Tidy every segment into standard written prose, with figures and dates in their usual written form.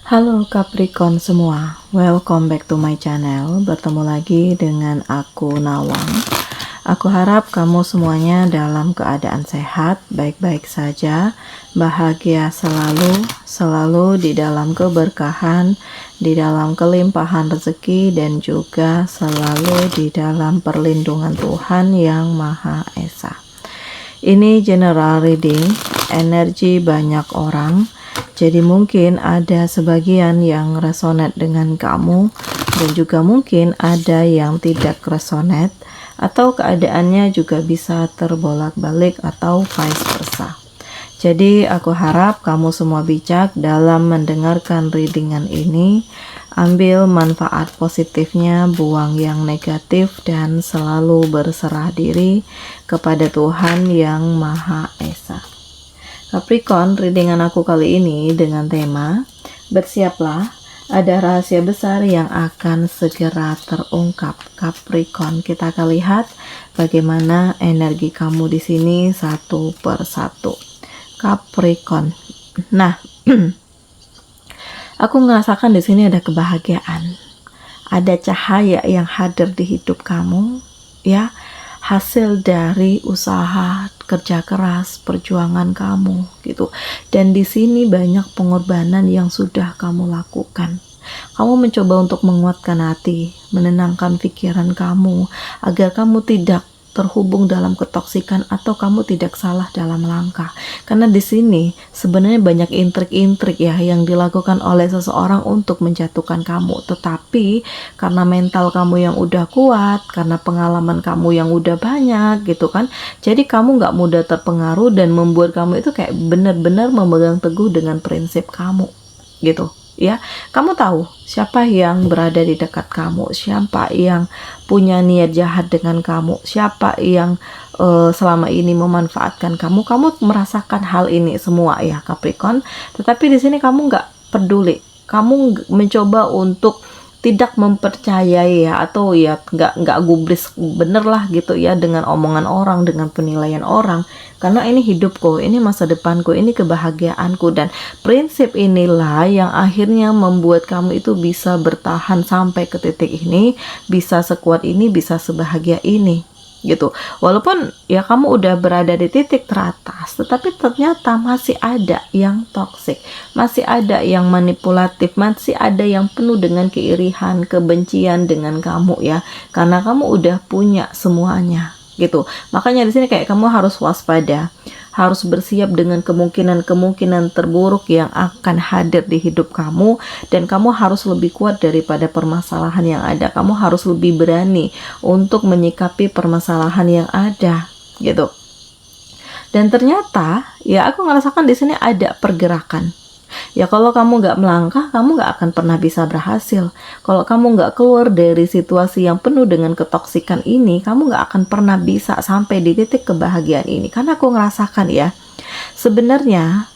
Halo Capricorn semua, welcome back to my channel. Bertemu lagi dengan aku Nawang. Aku harap kamu semuanya dalam keadaan sehat, baik-baik saja, bahagia selalu di dalam keberkahan, di dalam kelimpahan rezeki, dan juga selalu di dalam perlindungan Tuhan Yang Maha Esa. Ini general reading, energi banyak orang. Jadi mungkin ada sebagian yang resonate dengan kamu dan juga mungkin ada yang tidak resonate, atau keadaannya juga bisa terbolak-balik atau vice versa. Jadi aku harap kamu semua bijak dalam mendengarkan readingan ini. Ambil manfaat positifnya, buang yang negatif, dan selalu berserah diri kepada Tuhan Yang Maha Esa. Capricorn, readingan aku kali ini dengan tema bersiaplah, ada rahasia besar yang akan segera terungkap. Capricorn, kita akan lihat bagaimana energi kamu di sini satu persatu. Capricorn. Nah, aku merasakan di sini ada kebahagiaan, ada cahaya yang hadir di hidup kamu, ya. Hasil dari usaha kerja keras, perjuangan kamu gitu. Dan di sini banyak pengorbanan yang sudah kamu lakukan. Kamu mencoba untuk menguatkan hati, menenangkan pikiran kamu agar kamu tidak terhubung dalam ketoksikan atau kamu tidak salah dalam langkah. Karena di sini sebenarnya banyak intrik-intrik ya yang dilakukan oleh seseorang untuk menjatuhkan kamu. Tetapi karena mental kamu yang udah kuat, karena pengalaman kamu yang udah banyak gitu kan, jadi kamu nggak mudah terpengaruh dan membuat kamu itu kayak benar-benar memegang teguh dengan prinsip kamu gitu. Ya, kamu tahu siapa yang berada di dekat kamu, siapa yang punya niat jahat dengan kamu, siapa yang selama ini memanfaatkan kamu. Kamu merasakan hal ini semua ya Capricorn. Tetapi di sini kamu nggak peduli, kamu mencoba untuk tidak mempercayai ya, atau ya nggak gubris bener lah gitu ya dengan omongan orang, dengan penilaian orang, karena ini hidupku, ini masa depanku, ini kebahagiaanku, dan prinsip inilah yang akhirnya membuat kamu itu bisa bertahan sampai ke titik ini, bisa sekuat ini, bisa sebahagia ini gitu. Walaupun ya kamu udah berada di titik teratas, tetapi ternyata masih ada yang toksik, masih ada yang manipulatif, masih ada yang penuh dengan keirihan, kebencian dengan kamu ya, karena kamu udah punya semuanya gitu. Makanya di sini kayak kamu harus waspada, harus bersiap dengan kemungkinan terburuk yang akan hadir di hidup kamu, dan kamu harus lebih kuat daripada permasalahan yang ada. Kamu harus lebih berani untuk menyikapi permasalahan yang ada gitu. Dan ternyata ya aku ngerasakan di sini ada pergerakan. Ya kalau kamu nggak melangkah, kamu nggak akan pernah bisa berhasil. Kalau kamu nggak keluar dari situasi yang penuh dengan ketoksikan ini, kamu nggak akan pernah bisa sampai di titik kebahagiaan ini. Karena aku ngerasakan ya, sebenarnya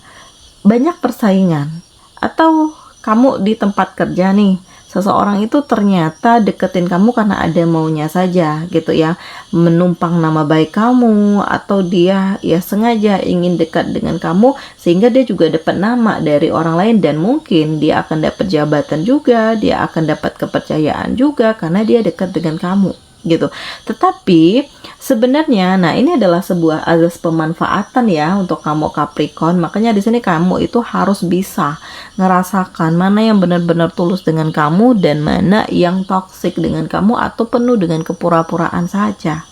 banyak persaingan. Atau kamu di tempat kerja nih, seseorang itu ternyata deketin kamu karena ada maunya saja gitu ya, menumpang nama baik kamu, atau dia ya sengaja ingin dekat dengan kamu sehingga dia juga dapat nama dari orang lain, dan mungkin dia akan dapat jabatan juga, dia akan dapat kepercayaan juga karena dia dekat dengan kamu gitu. Tetapi sebenarnya nah ini adalah sebuah azas pemanfaatan ya untuk kamu Capricorn. Makanya di sini kamu itu harus bisa ngerasakan mana yang benar-benar tulus dengan kamu dan mana yang toksik dengan kamu atau penuh dengan kepura-puraan saja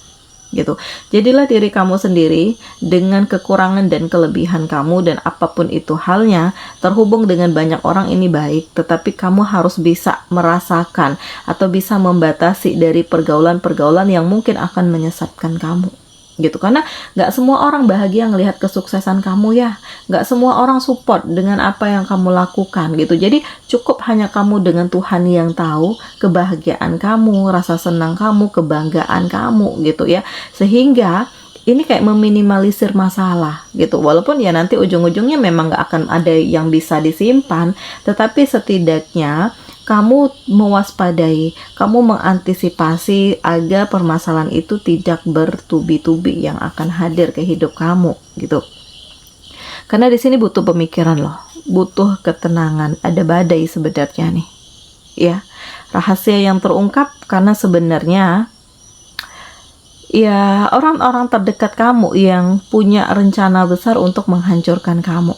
gitu. Jadilah diri kamu sendiri dengan kekurangan dan kelebihan kamu, dan apapun itu halnya, terhubung dengan banyak orang ini baik, tetapi kamu harus bisa merasakan atau bisa membatasi dari pergaulan-pergaulan yang mungkin akan menyesatkan kamu gitu. Karena nggak semua orang bahagia ngelihat kesuksesan kamu ya, nggak semua orang support dengan apa yang kamu lakukan gitu. Jadi cukup hanya kamu dengan Tuhan yang tahu kebahagiaan kamu, rasa senang kamu, kebanggaan kamu gitu ya, sehingga ini kayak meminimalisir masalah gitu. Walaupun ya nanti ujung-ujungnya memang nggak akan ada yang bisa disimpan, tetapi setidaknya kamu mewaspadai, kamu mengantisipasi agar permasalahan itu tidak bertubi-tubi yang akan hadir ke hidup kamu gitu. Karena di sini butuh pemikiran loh, butuh ketenangan. Ada badai sebenarnya nih, ya. Rahasia yang terungkap karena sebenarnya ya orang-orang terdekat kamu yang punya rencana besar untuk menghancurkan kamu.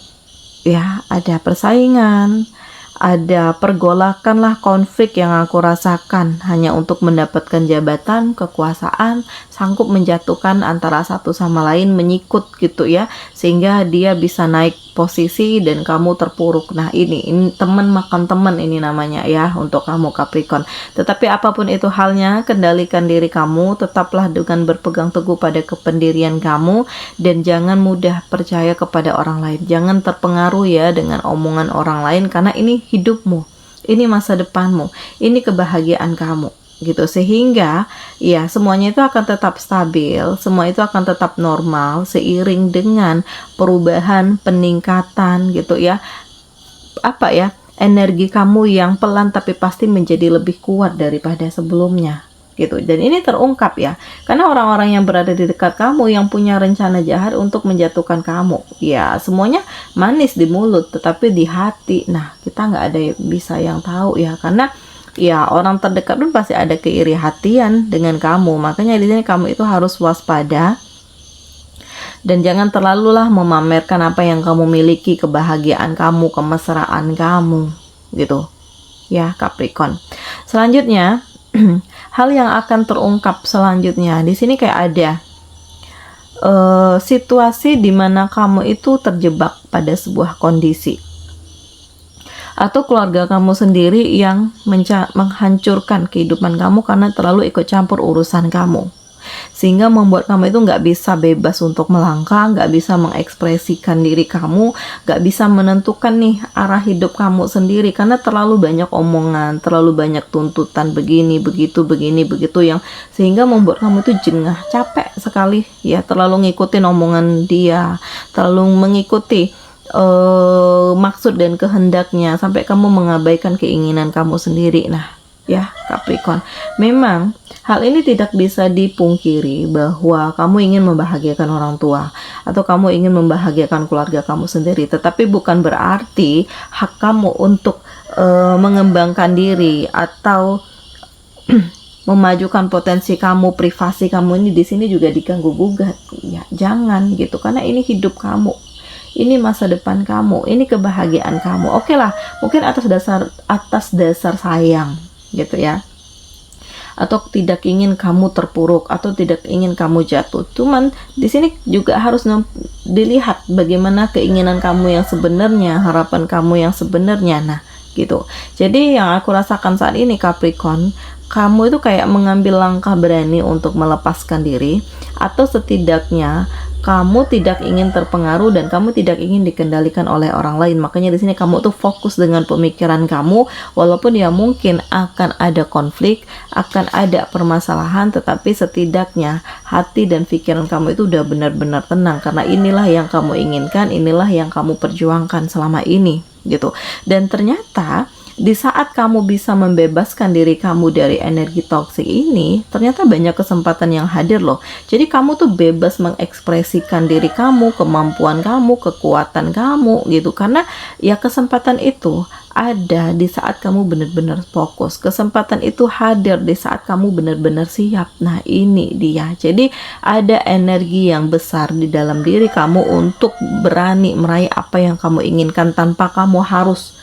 Ya, ada persaingan, ada pergolakan lah, konflik yang aku rasakan hanya untuk mendapatkan jabatan, kekuasaan, sanggup menjatuhkan antara satu sama lain, menyikut gitu ya, sehingga dia bisa naik posisi dan kamu terpuruk. Nah ini teman makan teman ini namanya ya untuk kamu Capricorn. Tetapi apapun itu halnya, kendalikan diri kamu, tetaplah dengan berpegang teguh pada kependirian kamu, dan jangan mudah percaya kepada orang lain. Jangan terpengaruh ya dengan omongan orang lain, karena ini hidupmu, ini masa depanmu, ini kebahagiaan kamu gitu, sehingga ya semuanya itu akan tetap stabil, semua itu akan tetap normal seiring dengan perubahan, peningkatan gitu ya, apa ya, energi kamu yang pelan tapi pasti menjadi lebih kuat daripada sebelumnya gitu. Dan ini terungkap ya, karena orang-orang yang berada di dekat kamu yang punya rencana jahat untuk menjatuhkan kamu, ya semuanya manis di mulut tetapi di hati, nah kita nggak ada yang bisa yang tahu ya, karena ya orang terdekat pun pasti ada keiri hatian dengan kamu. Makanya di sini kamu itu harus waspada dan jangan terlalulah memamerkan apa yang kamu miliki, kebahagiaan kamu, kemesraan kamu gitu ya Capricorn. Selanjutnya hal yang akan terungkap selanjutnya di sini kayak ada situasi di mana kamu itu terjebak pada sebuah kondisi, atau keluarga kamu sendiri yang menghancurkan kehidupan kamu karena terlalu ikut campur urusan kamu, sehingga membuat kamu itu nggak bisa bebas untuk melangkah, nggak bisa mengekspresikan diri kamu, nggak bisa menentukan nih arah hidup kamu sendiri karena terlalu banyak omongan, terlalu banyak tuntutan begini begitu yang sehingga membuat kamu itu jengah, capek sekali ya, terlalu ngikutin omongan dia, terlalu mengikuti maksud dan kehendaknya sampai kamu mengabaikan keinginan kamu sendiri. Nah ya Capricorn, memang hal ini tidak bisa dipungkiri bahwa kamu ingin membahagiakan orang tua atau kamu ingin membahagiakan keluarga kamu sendiri, tetapi bukan berarti hak kamu untuk mengembangkan diri atau memajukan potensi kamu, privasi kamu ini di sini juga diganggu gugat ya, jangan gitu, karena ini hidup kamu, ini masa depan kamu, ini kebahagiaan kamu. Oke lah, mungkin atas dasar sayang gitu ya, atau tidak ingin kamu terpuruk atau tidak ingin kamu jatuh. Cuman di sini juga harus dilihat bagaimana keinginan kamu yang sebenarnya, harapan kamu yang sebenarnya. Nah gitu. Jadi yang aku rasakan saat ini Capricorn, kamu itu kayak mengambil langkah berani untuk melepaskan diri, atau setidaknya kamu tidak ingin terpengaruh dan kamu tidak ingin dikendalikan oleh orang lain. Makanya di sini kamu tuh fokus dengan pemikiran kamu, walaupun ya mungkin akan ada konflik, akan ada permasalahan, tetapi setidaknya hati dan pikiran kamu itu udah benar-benar tenang karena inilah yang kamu inginkan, inilah yang kamu perjuangkan selama ini gitu. Dan ternyata di saat kamu bisa membebaskan diri kamu dari energi toksik ini, ternyata banyak kesempatan yang hadir loh. Jadi kamu tuh bebas mengekspresikan diri kamu, kemampuan kamu, kekuatan kamu gitu. Karena ya kesempatan itu ada di saat kamu benar-benar fokus. Kesempatan itu hadir di saat kamu benar-benar siap. Nah ini dia. Jadi ada energi yang besar di dalam diri kamu untuk berani meraih apa yang kamu inginkan tanpa kamu harus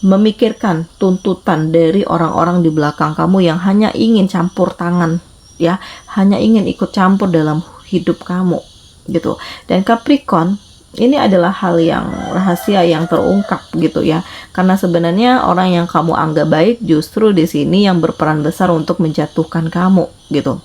memikirkan tuntutan dari orang-orang di belakang kamu yang hanya ingin campur tangan ya, hanya ingin ikut campur dalam hidup kamu gitu. Dan Capricorn, ini adalah hal yang rahasia yang terungkap gitu ya, karena sebenarnya orang yang kamu anggap baik justru di sini yang berperan besar untuk menjatuhkan kamu gitu.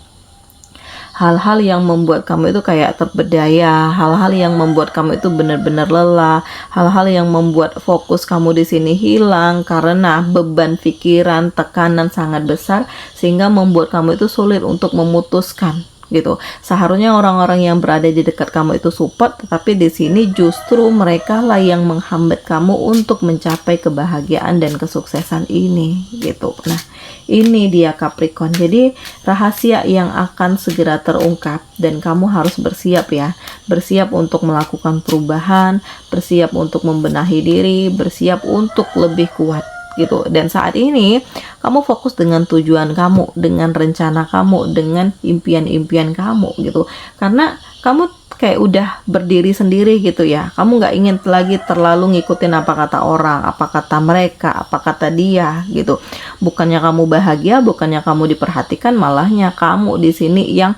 Hal-hal yang membuat kamu itu kayak terberdaya, hal-hal yang membuat kamu itu benar-benar lelah, hal-hal yang membuat fokus kamu di sini hilang karena beban pikiran, tekanan sangat besar, sehingga membuat kamu itu sulit untuk memutuskan gitu. Seharusnya orang-orang yang berada di dekat kamu itu support, tetapi di sini justru mereka lah yang menghambat kamu untuk mencapai kebahagiaan dan kesuksesan ini gitu. Nah, ini dia Capricorn. Jadi rahasia yang akan segera terungkap dan kamu harus bersiap ya. Bersiap untuk melakukan perubahan, bersiap untuk membenahi diri, bersiap untuk lebih kuat gitu. Dan saat ini kamu fokus dengan tujuan kamu, dengan rencana kamu, dengan impian-impian kamu gitu. Karena kamu kayak udah berdiri sendiri gitu ya. Kamu nggak ingin lagi terlalu ngikutin apa kata orang, apa kata mereka, apa kata dia gitu. Bukannya kamu bahagia, bukannya kamu diperhatikan, malahnya kamu di sini yang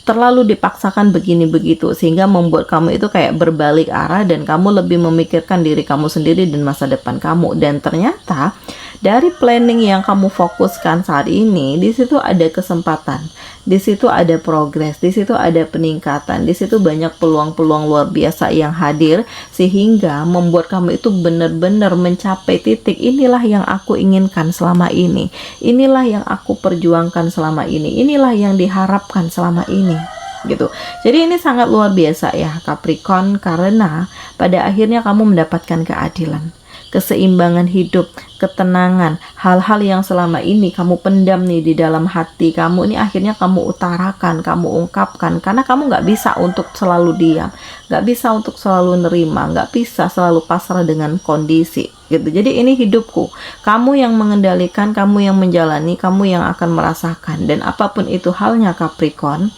terlalu dipaksakan begini begitu, sehingga membuat kamu itu kayak berbalik arah dan kamu lebih memikirkan diri kamu sendiri dan masa depan kamu. Dan ternyata dari planning yang kamu fokuskan saat ini, di situ ada kesempatan, di situ ada progres, di situ ada peningkatan, di situ banyak peluang-peluang luar biasa yang hadir, sehingga membuat kamu itu benar-benar mencapai titik inilah yang aku inginkan selama ini, inilah yang aku perjuangkan selama ini, inilah yang diharapkan selama ini gitu. Jadi ini sangat luar biasa ya Capricorn, karena pada akhirnya kamu mendapatkan keadilan, keseimbangan hidup, ketenangan, hal-hal yang selama ini kamu pendam nih di dalam hati kamu, ini akhirnya kamu utarakan, kamu ungkapkan, karena kamu nggak bisa untuk selalu diam, nggak bisa untuk selalu nerima, nggak bisa selalu pasrah dengan kondisi gitu. Jadi ini hidupku, kamu yang mengendalikan, kamu yang menjalani, kamu yang akan merasakan. Dan apapun itu halnya Capricorn,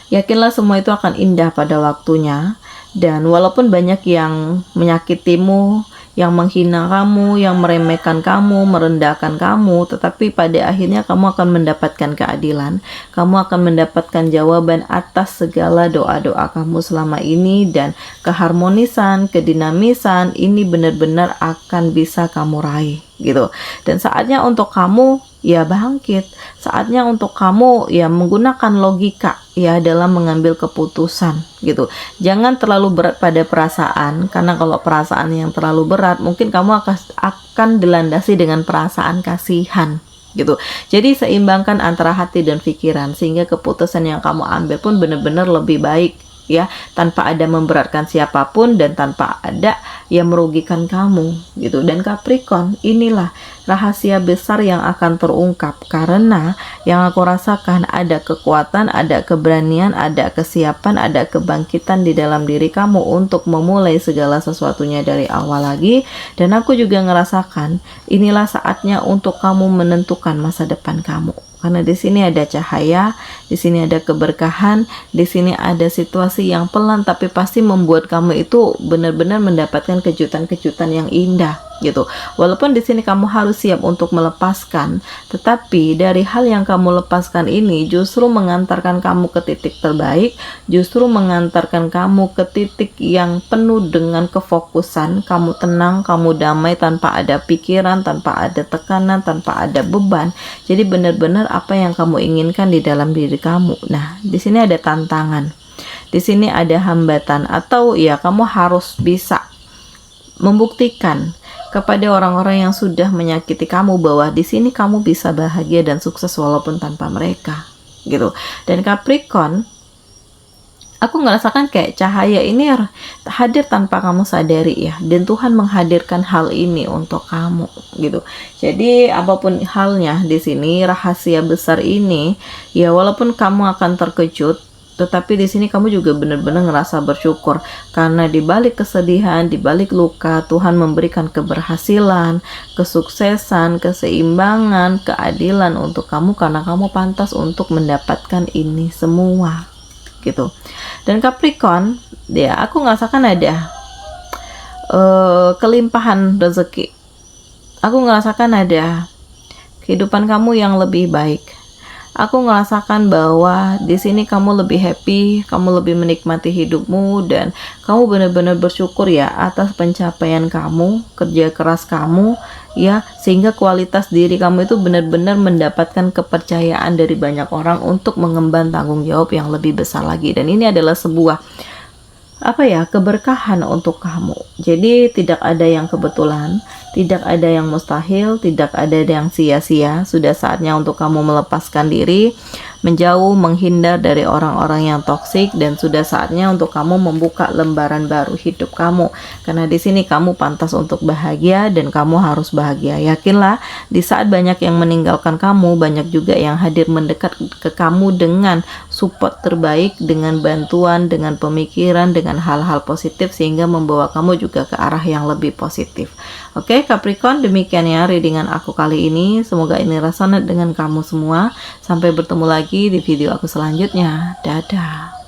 yakinlah semua itu akan indah pada waktunya. Dan walaupun banyak yang menyakitimu, yang menghina kamu, yang meremehkan kamu, merendahkan kamu, tetapi pada akhirnya kamu akan mendapatkan keadilan. Kamu akan mendapatkan jawaban atas segala doa-doa kamu selama ini, dan keharmonisan, kedinamisan ini benar-benar akan bisa kamu raih gitu. Dan saatnya untuk kamu ya bangkit, saatnya untuk kamu ya menggunakan logika ya dalam mengambil keputusan gitu. Jangan terlalu berat pada perasaan, karena kalau perasaan yang terlalu berat mungkin kamu akan dilandasi dengan perasaan kasihan gitu. Jadi seimbangkan antara hati dan pikiran, sehingga keputusan yang kamu ambil pun benar-benar lebih baik ya, tanpa ada memberatkan siapapun dan tanpa ada yang merugikan kamu gitu. Dan Capricorn, inilah rahasia besar yang akan terungkap, karena yang aku rasakan ada kekuatan, ada keberanian, ada kesiapan, ada kebangkitan di dalam diri kamu untuk memulai segala sesuatunya dari awal lagi. Dan aku juga ngerasakan inilah saatnya untuk kamu menentukan masa depan kamu, karena di sini ada cahaya, di sini ada keberkahan, di sini ada situasi yang pelan tapi pasti membuat kamu itu benar-benar mendapatkan kejutan-kejutan yang indah gitu. Walaupun di sini kamu harus siap untuk melepaskan, tetapi dari hal yang kamu lepaskan ini justru mengantarkan kamu ke titik terbaik, justru mengantarkan kamu ke titik yang penuh dengan kefokusan, kamu tenang, kamu damai, tanpa ada pikiran, tanpa ada tekanan, tanpa ada beban. Jadi benar-benar apa yang kamu inginkan di dalam diri kamu. Nah, di sini ada tantangan, di sini ada hambatan, atau ya kamu harus bisa membuktikan kepada orang-orang yang sudah menyakiti kamu bahwa di sini kamu bisa bahagia dan sukses walaupun tanpa mereka gitu. Dan Capricorn, aku ngerasakan kayak cahaya ini hadir tanpa kamu sadari ya, dan Tuhan menghadirkan hal ini untuk kamu gitu. Jadi apapun halnya di sini, rahasia besar ini ya, walaupun kamu akan terkejut, tetapi di sini kamu juga benar-benar ngerasa bersyukur, karena di balik kesedihan, di balik luka, Tuhan memberikan keberhasilan, kesuksesan, keseimbangan, keadilan untuk kamu, karena kamu pantas untuk mendapatkan ini semua gitu. Dan Capricorn, ya aku ngerasakan ada kelimpahan rezeki. Aku ngerasakan ada kehidupan kamu yang lebih baik. Aku ngerasakan bahwa di sini kamu lebih happy, kamu lebih menikmati hidupmu, dan kamu benar-benar bersyukur ya atas pencapaian kamu, kerja keras kamu ya, sehingga kualitas diri kamu itu benar-benar mendapatkan kepercayaan dari banyak orang untuk mengemban tanggung jawab yang lebih besar lagi. Dan ini adalah sebuah keberkahan untuk kamu. Jadi tidak ada yang kebetulan, tidak ada yang mustahil, tidak ada yang sia-sia. Sudah saatnya untuk kamu melepaskan diri, menjauh, menghindar dari orang-orang yang toksik, dan sudah saatnya untuk kamu membuka lembaran baru hidup kamu. Karena di sini kamu pantas untuk bahagia dan kamu harus bahagia. Yakinlah, di saat banyak yang meninggalkan kamu, banyak juga yang hadir mendekat ke kamu dengan support terbaik, dengan bantuan, dengan pemikiran, dengan hal-hal positif, sehingga membawa kamu juga ke arah yang lebih positif. Oke, Capricorn, demikian ya readingan aku kali ini. Semoga ini resonate dengan kamu semua. Sampai bertemu lagi di video aku selanjutnya. Dadah.